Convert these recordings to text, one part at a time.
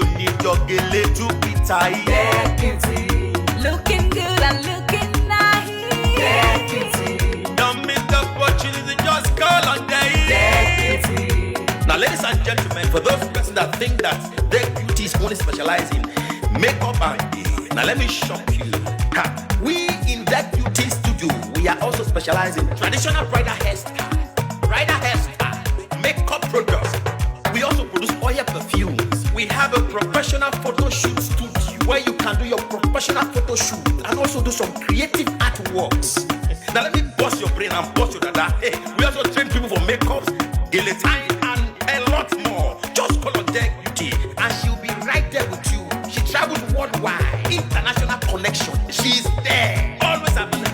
you need your gele to be tight. Get beauty, looking good and looking nice. Get beauty, Don't miss the opportunity, just call on day. get beauty. Now, ladies and gentlemen, for those persons that think that their beauty is only specialized in makeup and hair, now let me shock you. We in that beauty studio, we are also specialized in traditional bridal hairstyle, makeup products. We also produce oil perfumes. We have a professional photo shoot studio where you can do your professional photo shoot and also do some creative artworks. Now let me bust your brain and bust your dada. Hey, we also train people for makeups, guillotine, and a lot more. Just call on Deck Beauty and she'll be right there with you. She travels worldwide, international connection. She's there, always happening.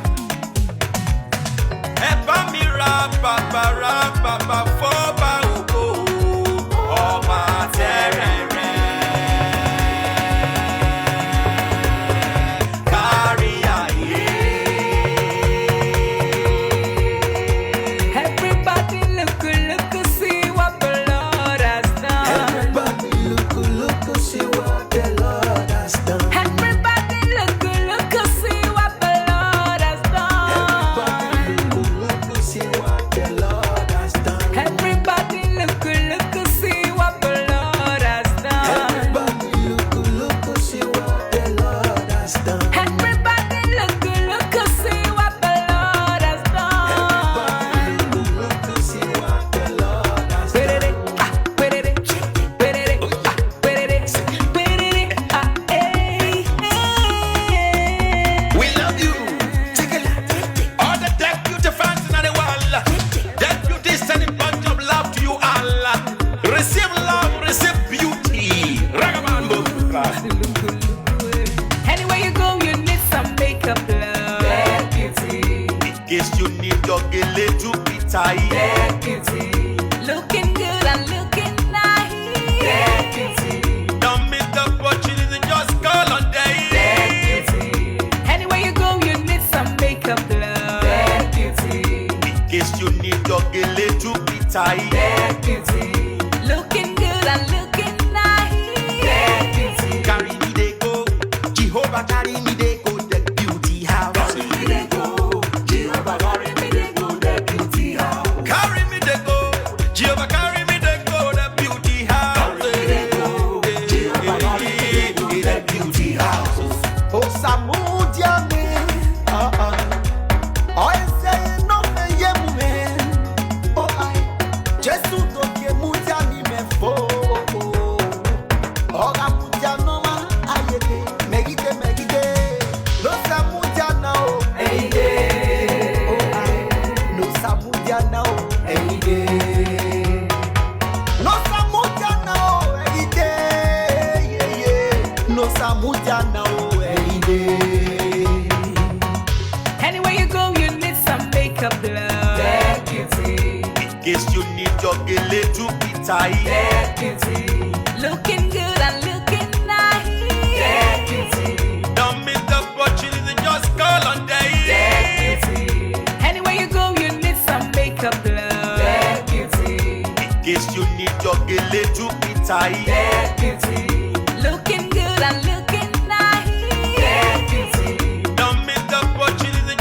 Everybody look, see what the Lord has done. Everybody look, see what the Lord has done. Everybody look, see what the Lord has done. Everybody look, see what the Lord has done. Everybody look, see what the Lord has done. Everybody look, see what the Lord has done. Everybody look, see what the Lord has done. Look, see what the Lord has done. We love you. All the Deck Beauty fans in the world. Deck Beauty is sending bunch of love to you all. Receive love, receive beauty. Ragamambo. Anywhere you go, you need some makeup, love. Get beauty, In case you need your gele to be tight. get beauty, looking good and looking nice. Get beauty, Don't miss the opportunity, just call on day. get beauty. Anywhere you go, you need some makeup, love. Get beauty, In case you need your gele to be tight. get beauty, looking good and looking nice. Get beauty, Carry me they go, Jehovah carry me they go, Deck Beauty house. Carry me they go, Jehovah carry me they go, the beauty house. Carry me they go, Jehovah carry me they go, Deck Beauty house. Carry me they go, Jehovah carry me they go, the beauty house. Oh, Samudia me, oh, I say no me yemu me. Oh, I just do yemu me me fo. Oh, Samudia no ma ayete, megide. No Samudia now, hey day. oh I. No Samudia now, any day. No Samudia now, any day. Yeah. No Samudia now, any day. Anywhere you go, you need some makeup, love. Get beauty, In case you need your gele to be tight. get beauty, looking good and looking nice. Get beauty, Don't miss the opportunity, just call on day. get beauty. Anywhere you go, you need some makeup, love. Get beauty, In case you need your gele to be tight. get